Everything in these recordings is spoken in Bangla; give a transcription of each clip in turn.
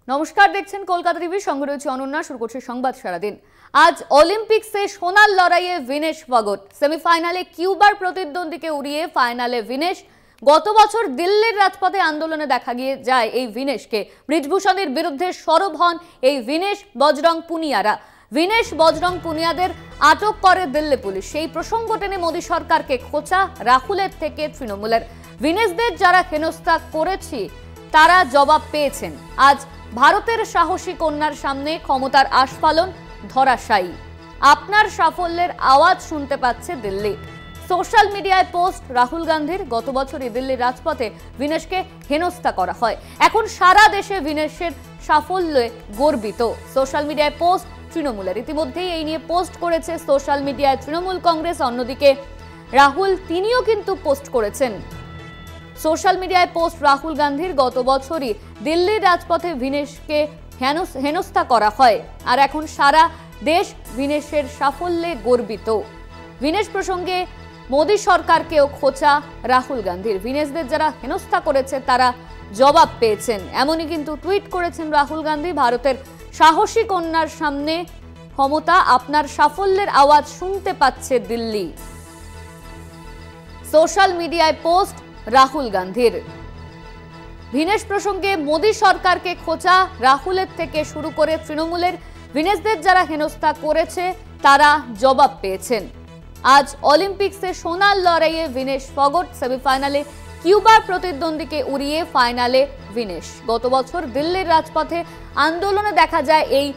নমস্কার, দেখছেন কলকাতা টিভি, সঙ্গে রয়েছে অনন্যা। শুরু করছে সংবাদ সারাদিন। আজ অলিম্পিক্সে সোনার লড়াইয়ে ভিনেশ ফগট। সেমিফাইনালে কিউবার প্রতিদ্বন্দ্বীকে উড়িয়ে ফাইনালে ভিনেশ। গত বছর দিল্লির রাজপথে আন্দোলনে দেখা গিয়ে যায় এই ভিনেশকে। ব্রিজভূষণের বিরুদ্ধে সরব হন এই ভিনেশ বজরং পুনিয়ারা। ভিনেশ বজরং পুনিয়াদের আটক করে দিল্লি পুলিশ। সেই প্রসঙ্গ টেনে মোদী সরকারকে খোঁচা রাহুলের থেকে তৃণমূলের। ভিনেশদের যারা হেনস্থা করেছি তারা জবাব পেয়েছেন। আজ ভারতের সাহসী কন্যার সামনে ক্ষমতার আস্ফালন ধরাশায়ী। আপনার সাফল্যের আওয়াজ শুনতে পাচ্ছে দিল্লি। সোশ্যাল মিডিয়ায় পোস্ট রাহুল গান্ধীর। গত বছরই দিল্লির রাজপথে ভিনেশকে হেনস্থা করা হয়। এখন সারা দেশে ভিনেশের সাফল্যে গর্বিত। সোশ্যাল মিডিয়ায় পোস্ট তৃণমূলের। ইতিমধ্যেই এই নিয়ে পোস্ট করেছে সোশ্যাল মিডিয়ায় তৃণমূল কংগ্রেস। অন্যদিকে রাহুল তিনিও কিন্তু পোস্ট করেছেন। সোশ্যাল মিডিয়ায় পোস্ট রাহুল গান্ধীর। গত বছরই দিল্লির রাজপথে ভিনেশকে হেনস্থা করা হয়, আর এখন সারা দেশ ভিনেশের সাফল্যে গর্বিত। ভিনেশ প্রসঙ্গে মোদী সরকারকেও খোঁচা রাহুল গান্ধীর। ভিনেশদের যারা হেনস্থা করেছে তারা জবাব পেয়েছেন, এমনই কিন্তু টুইট করেছেন রাহুল গান্ধী। ভারতের সাহসী কন্যার সামনে ক্ষমতা, আপনার সাফল্যের আওয়াজ শুনতে পাচ্ছে দিল্লি। সোশ্যাল মিডিয়ায় পোস্ট রাহুল গান্ধীর। ভিনেশ প্রসঙ্গে মোদী সরকারকে খোঁচা রাহুলের থেকে শুরু করে তৃণমূলের। ভিনেশদের যারা হেনস্থা করেছে তারা জবাব পেয়েছেন। আজ অলিম্পিক্সে সোনার লড়াইয়ে ভিনেশ ফগট। সেমিফাইনালে কিউবার প্রতিদ্বন্দ্বীকে উড়িয়ে ফাইনালে ভিনেশ। গত বছর দিল্লির রাজপথে আন্দোলনে দেখা যায় এই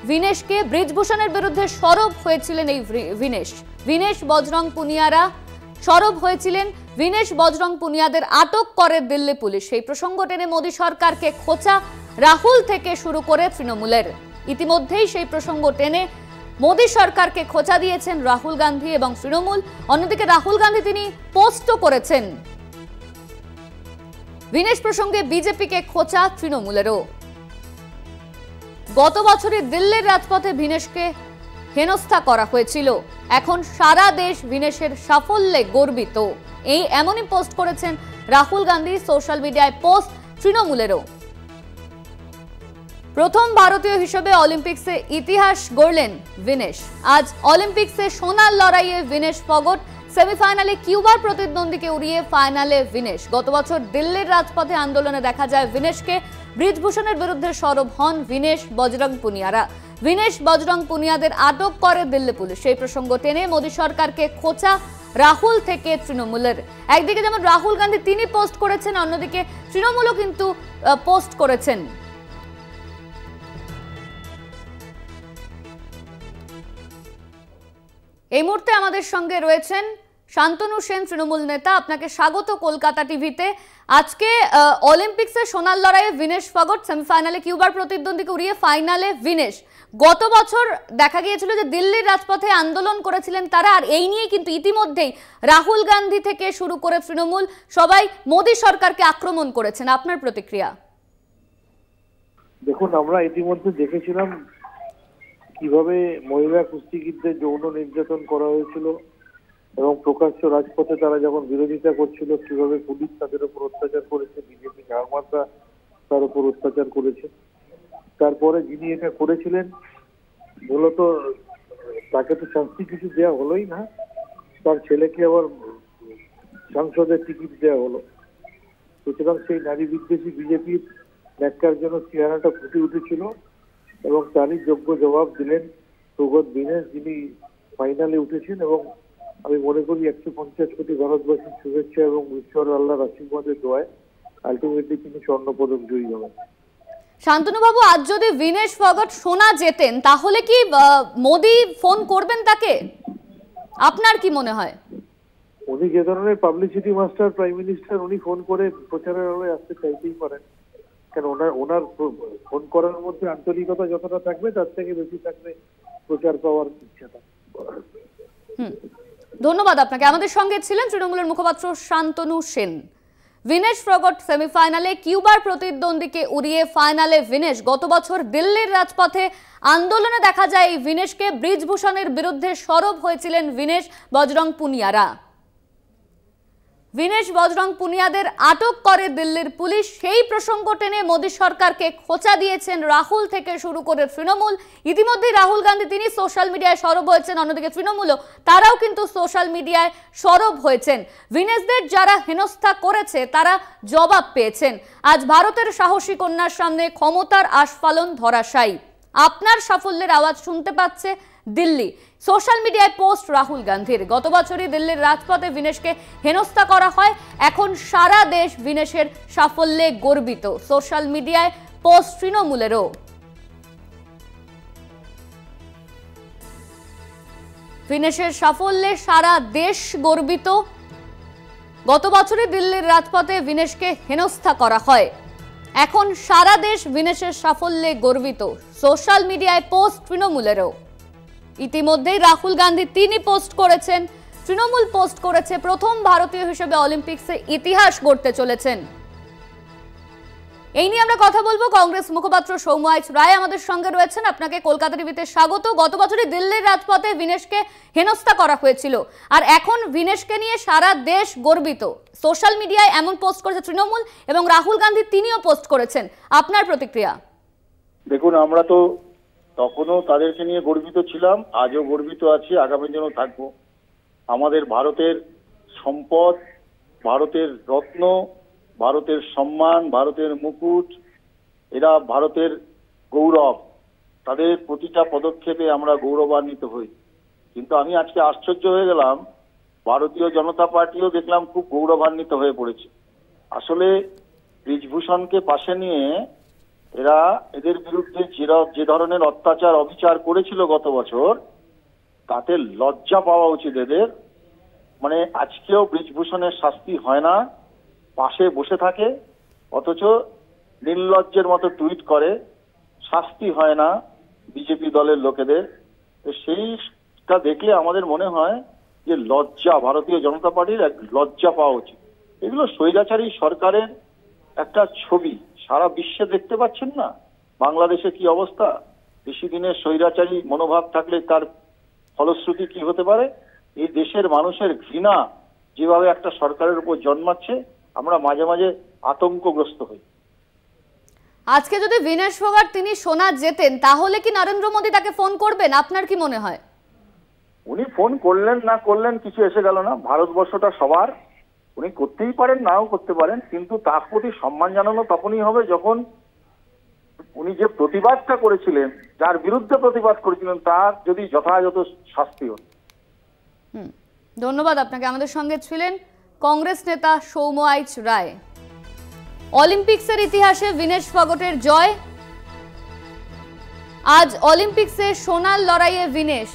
ভিনেশকে। ব্রিজভূষণের বিরুদ্ধে সরব হয়েছিলেন এই ভিনেশ। ভিনেশ বজরং পুনিয়ারা সরব হয়েছিলেন। ভিনেশ বজরং পুনিয়াদের আটক করে দিল্লি পুলিশ। সেই প্রসঙ্গ টেনে মোদী সরকারকে খোঁচা রাহুল থেকে শুরু করে তৃণমূলের। ইতিমধ্যেই সেই প্রসঙ্গ টেনে মোদী সরকারকে খোঁচা দিয়েছেন রাহুল গান্ধী এবং তৃণমূল। অন্যদিকে রাহুল গান্ধী তিনি পোস্টও করেছেন। ভিনেশ প্রসঙ্গে বিজেপিকে খোঁচা তৃণমূলেরও। গত বছরই দিল্লির রাজপথে ভিনেশকে হেনস্থা করা হয়েছিল। এখন সারা দেশ ভিনেশের সাফল্যে গর্বিত। এমনই পোস্ট করেছেন রাহুল গান্ধী। সোশ্যাল মিডিয়ায় পোস্ট তৃণমূলেরও। প্রথম ভারতীয় হিসেবে অলিম্পিক্সে ইতিহাস গড়লেন ভিনেশ। আজ অলিম্পিক্সে সোনার লড়াইয়ে ভিনেশ ফগট। সেমিফাইনালে কিউবার প্রতিদ্বন্দ্বীকে উড়িয়ে ফাইনালে ভিনেশ। গত বছর দিল্লির রাজপথে আন্দোলনে দেখা যায় ভিনেশকে। ব্রিজভূষণের বিরুদ্ধে সরব হন ভিনেশ বজরং পুনিয়ারা। ভিনেশ বজরং পুনিয়াদের আটক করে দিল্লি পুলিশ। সেই প্রসঙ্গ টেনে মোদী সরকারকে খোঁচা রাহুল থেকে তৃণমূলের। একদিকে যেমন রাহুল গান্ধী তিনি পোস্ট করেছেন, অন্যদিকে তৃণমূলও কিন্তু পোস্ট করেছেন। এই মুহূর্তে আমাদের সঙ্গে রয়েছেন শান্তনু সেন, তৃণমূল নেতা। আপনাকে স্বাগত কলকাতা টিভিতে। আজকে অলিম্পিক্সে সোনার লড়াইয়ে ভিনেশ ফগট। সেমিফাইনালে কিউবার প্রতিদ্বন্দ্বীকে উড়িয়ে ফাইনালে ভিনেশ। গত বছর দেখা গিয়েছিল যে দিল্লির রাজপথে আন্দোলন করেছিলেন তারা, আর এই নিয়ে কিন্তু ইতিমধ্যেই রাহুল গান্ধী থেকে শুরু করে তৃণমূল সবাই মোদী সরকারকে আক্রমণ করেছেন। আপনার প্রতিক্রিয়া? দেখুন, আমরা ইতিমধ্যে দেখেছিলাম কিভাবে মহিলা কুস্তিগীরদের যৌন নির্যাতন করা হয়েছিল এবং প্রকাশ্য রাজপথে তারা যখন বিরোধিতা করছিল কিভাবে পুলিশ তাদের উপর অত্যাচার করেছে, বিজেপি জামাতা তার উপর অত্যাচার করেছে। তারপরে যিনি এটা করেছিলেন মূলত তাকে তো শাস্তি কিছু দেওয়া হলোই না, তার ছেলেকে আবার সংসদের টিকিট দেওয়া হলো। সুতরাং সেই নারী বিদ্বেষী বিজেপির ন্যাক্কারজনক চেহারাটা ফুটে উঠেছিল এবং তারই যোগ্য জবাব দিলেন সৌগত ভিনেশ, যিনি ফাইনালে উঠেছেন। এবং আমি মনে করি 150 কোটি ভারতবাসীর শুভেচ্ছা এবং ঈশ্বর আল্লাহর আশীর্বাদের দোয়ায় আলটিমেটলি তিনি স্বর্ণপদক জয়ী হবেন। শান্তনু বাবু, আজ যদি ভিনেশ ফগট সোনা জেতেন তাহলে কি মোদী ফোন করবেন তাকে? আপনার কি মনে হয়? উনি যে ধরনের পাবলিসিটি মাস্টার প্রাইম মিনিস্টার, উনি ফোন করে প্রচারের আলোয় আসতে চাইতেই পারেন। কেন ওনার ফোন করার মধ্যে আন্তরিকতা যতটা থাকবে তার থেকে বেশি থাকবে প্রচার পাওয়ার ইচ্ছাটা। ধন্যবাদ আপনাকে। আমাদের সঙ্গে ছিলেন তৃণমূলের মুখপাত্র শান্তনু সেন। ভিনেশ ফগট সেমিফাইনালে কিউবার প্রতিদ্বন্দ্বীকে উড়িয়ে ফাইনালে ভিনেশ। গত বছর দিল্লির রাজপথে আন্দোলনে দেখা যায় এই ভিনেশকে। ব্রিজভূষণের বিরুদ্ধে সরব হয়েছিলেন ভিনেশ বজরং পুনিয়ারা। ভিনেশ বজরং পুনিয়াদের আটক করে দিল্লির পুলিশ, সেই প্রসঙ্গ টেনে মোদী সরকারকে খোঁচা দিয়েছেন রাহুল থেকে শুরু করে তৃণমূল। ইতিমধ্যেই রাহুল গান্ধী তিনি সোশ্যাল মিডিয়ায় সরব হয়েছেন, অন্যদিকে তৃণমূলও তারাও কিন্তু সোশ্যাল মিডিয়ায় সরব হয়েছেন। ভিনেশদের যারা হেনস্থা করেছে তারা জবাব পেয়েছেন। আজ ভারতের সাহসী কন্যার সামনে ক্ষমতার আস্ফালন ধরাশায়ী। আপনার সাফল্যের আওয়াজ শুনতে পাচ্ছে দিল্লি। সোশ্যাল মিডিয়ায় পোস্ট রাহুল গান্ধীর। গত বছরই দিল্লির রাজপথে ভিনেশকে হেনস্থা করা হয়, এখন সারা দেশ ভিনেশের সাফল্যে গর্বিত। সোশ্যাল মিডিয়ায় পোস্ট তৃণমূলেরও। ভিনেশের সাফল্যে সারা দেশ গর্বিত। গত বছরই দিল্লির রাজপথে ভিনেশকে হেনস্থা করা হয়, এখন সারা দেশ ভিনেশের সাফল্যে গর্বিত। সোশ্যাল মিডিয়ায় পোস্ট তৃণমূলেরও। ইতিমধ্যেই রাহুল গান্ধী তিনি পোস্ট করেছেন, তৃণমূল পোস্ট করেছে, প্রথম ভারতীয় হিসেবে অলিম্পিক্সে ইতিহাস গড়তে চলেছেন। এই নিয়ে আমরা কথা বলবো। কংগ্রেস মুখপাত্র সৌম্য রায় আমাদের সঙ্গে রয়েছেন। আপনাকে কলকাতা টিভিতে স্বাগত। গত বছরই দিল্লির রাজপথে ভিনেশকে হেনস্থা করা হয়েছিল, আর এখন ভিনেশকে নিয়ে সারা দেশ গর্বিত। সোশ্যাল মিডিয়ায় এমন পোস্ট করেছে তৃণমূল এবং রাহুল গান্ধী তিনিও পোস্ট করেছেন। আপনার প্রতিক্রিয়া? দেখুন, আমরা তো তখনও তাদেরকে নিয়ে গর্বিত ছিলাম, আজও গর্বিত আছি, আগামী দিনেও থাকবো। আমাদের ভারতের সম্পদ, ভারতের রত্ন, ভারতের সম্মান, ভারতের মুকুট, এরা ভারতের গৌরব। তাদের প্রতিটা পদক্ষেপে আমরা গৌরবান্বিত হই। কিন্তু আমি আজকে আশ্চর্য হয়ে গেলাম, ভারতীয় জনতা পার্টিও দেখলাম খুব গৌরবান্বিত হয়ে পড়েছে। আসলে ব্রিজভূষণকে পাশে নিয়ে এরা এদের বিরুদ্ধে যে ধরনের অত্যাচার অবিচার করেছিল গত বছর, তাতে লজ্জা পাওয়া উচিত এদের। মানে আজকেও ব্রিজভূষণের শাস্তি হয় না, পাশে বসে থাকে, অথচ নির্লজ্জের মতো টুইট করে, শাস্তি হয় না বিজেপি দলের লোকেদের। তো সেইটা দেখলে আমাদের মনে হয় যে লজ্জা, ভারতীয় জনতা পার্টির এক লজ্জা পাওয়া উচিত। এগুলো স্বৈরাচারী সরকারের একটা ছবি, সারা বিশ্বে দেখতে পাচ্ছেন না বাংলাদেশে কি অবস্থা। বেশি দিনের স্বৈরাচারী মনোভাব থাকলে তার ফলশ্রুতি কি হতে পারে। এই দেশের মানুষের ঘৃণা যেভাবে একটা সরকারের উপর জন্মাচ্ছে, আমরা মাঝে মাঝে আতঙ্কগ্রস্ত হই। আজকে যদি ভিনেশ ফোগাট তিনি শোনা যেতেন, তাহলে কি নরেন্দ্র মোদী তাকে ফোন করবেন? আপনার কি মনে হয়? উনি ফোন করলেন না করলেন কিছু এসে গেল না, ভারতবর্ষটা সবার, উনি করতেই পারেন নাও করতে পারেন, কিন্তু তার প্রতি সম্মান জানানো তখনই হবে যখন উনি যে প্রতিবাদটা করেছিলেন, যার বিরুদ্ধে প্রতিবাদ করেছিলেন, তার যদি যথাযথ শাস্তি হন। ধন্যবাদ আপনাকে। আমাদের সঙ্গে ছিলেন কংগ্রেস নেতা সৌম্য রায়। অলিম্পিক্সের ইতিহাসে ভিনেশ ফোগাটের জয়। আজ অলিম্পিক্সে সোনার লড়াইয়ে ভিনেশ।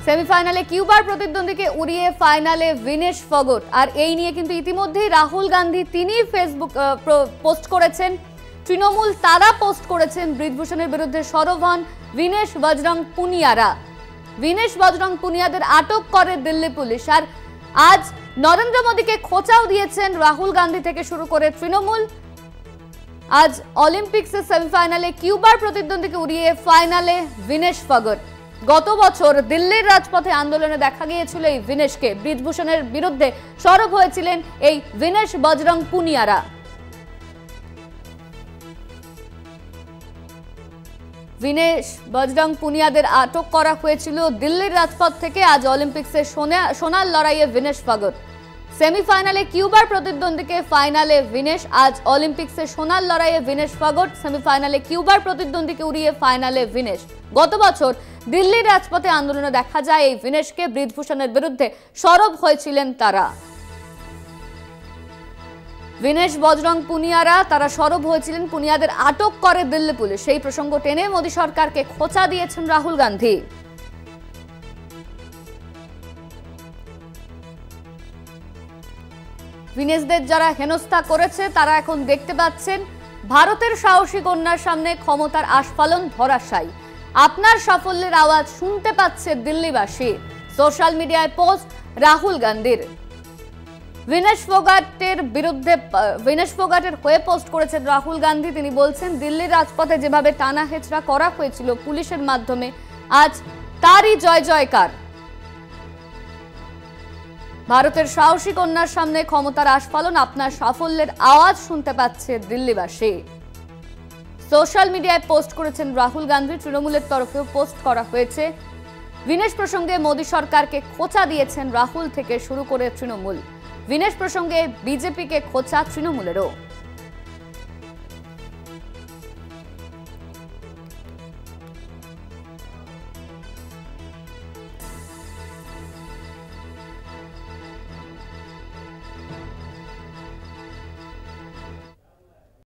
সেমিফাইনালে কিউবার প্রতিদ্বন্দ্বীকে উড়িয়ে ফাইনালে ভিনেশ ফোগাট। আর এই নিয়ে কিন্তু ইতিমধ্যেই রাহুল গান্ধী তিনি ফেসবুক পোস্ট করেছেন, তৃণমূল তারা পোস্ট করেছেন, ব্রিজভূষণের বিরুদ্ধে সরব হন ভিনেশ বজরং পুনিয়ারা। ভিনেশ বজরং পুনিয়াদের আটক করে দিল্লি পুলিশ। আর আজ নরেন্দ্র মোদীকে খোঁচাও দিয়েছেন রাহুল গান্ধী থেকে শুরু করে তৃণমূল। আজ অলিম্পিক্সের সেমিফাইনালে কিউবার প্রতিদ্বন্দ্বীকে উড়িয়ে ফাইনালে ভিনেশ ফোগাট। গত বছর দিল্লির রাজপথে আন্দোলনে দেখা গিয়েছিল এই ভিনেশকে। ব্রিজভূষণের বিরুদ্ধে সরব হয়েছিলেন এই ভিনেশ বজরং পুনিয়ারা। ভিনেশ বজরং পুনিয়াদের আটক করা হয়েছিল দিল্লির রাজপথ থেকে। আজ অলিম্পিক্সে সোনার লড়াইয়ে ভিনেশ ফোগাট। সেমিফাইনালে কিউবার প্রতিদ্বন্দ্বীকে ফাইনালে ভিনেশ। আজ অলিম্পিক্সে সোনার লড়াইয়ে ভিনেশ ফোগাট, সেমিফাইনালে কিউবার প্রতিদ্বন্দ্বীকে উড়িয়ে ফাইনালে ভিনেশ। গত বছর দিল্লির রাজপথে আন্দোলনে দেখা যায় এই ভিনেশকে। ব্রিজভূষণের বিরুদ্ধে সরব হয়েছিলেন তারা। ভিনেশ বজরং পুনিয়ারা তারা সরব হয়েছিলেন, পুনিয়াদের আটক করে দিল্লি পুলিশ। সেই প্রসঙ্গ টেনে মোদী সরকারকে খোঁচা দিয়েছেন রাহুল গান্ধী। ভিনেশদের যারা হেনস্থা করেছে তারা এখন দেখতে পাচ্ছেন ভারতের সাহসী কন্যার সামনে ক্ষমতার আস্ফালন ধরাশায়ী। আপনার সাফল্যের আওয়াজ শুনতে পাচ্ছে দিল্লিবাসী। সোশ্যাল মিডিয়ায় পোস্ট রাহুল গান্ধীর। ভিনেশ ফোগাটের হয়ে পোস্ট করেছেন রাহুল গান্ধী। তিনি বলছেন, দিল্লির রাজপথে যেভাবে টানা হেচড়া করা হয়েছিল পুলিশের মাধ্যমে, আজ তারই জয় জয়কার। ভারতের সাহসী কন্যার সামনে ক্ষমতার আস্ফালন, আপনার সাফল্যের আওয়াজ শুনতে পাচ্ছে দিল্লিবাসী। সোশ্যাল মিডিয়ায় পোস্ট করেছেন রাহুল গান্ধী, তৃণমূলের তরফেও পোস্ট করা হয়েছে। ভিনেশ প্রসঙ্গে মোদী সরকারকে খোঁচা দিয়েছেন রাহুল থেকে শুরু করে তৃণমূল। ভিনেশ প্রসঙ্গে বিজেপিকে খোঁচা তৃণমূলেরও।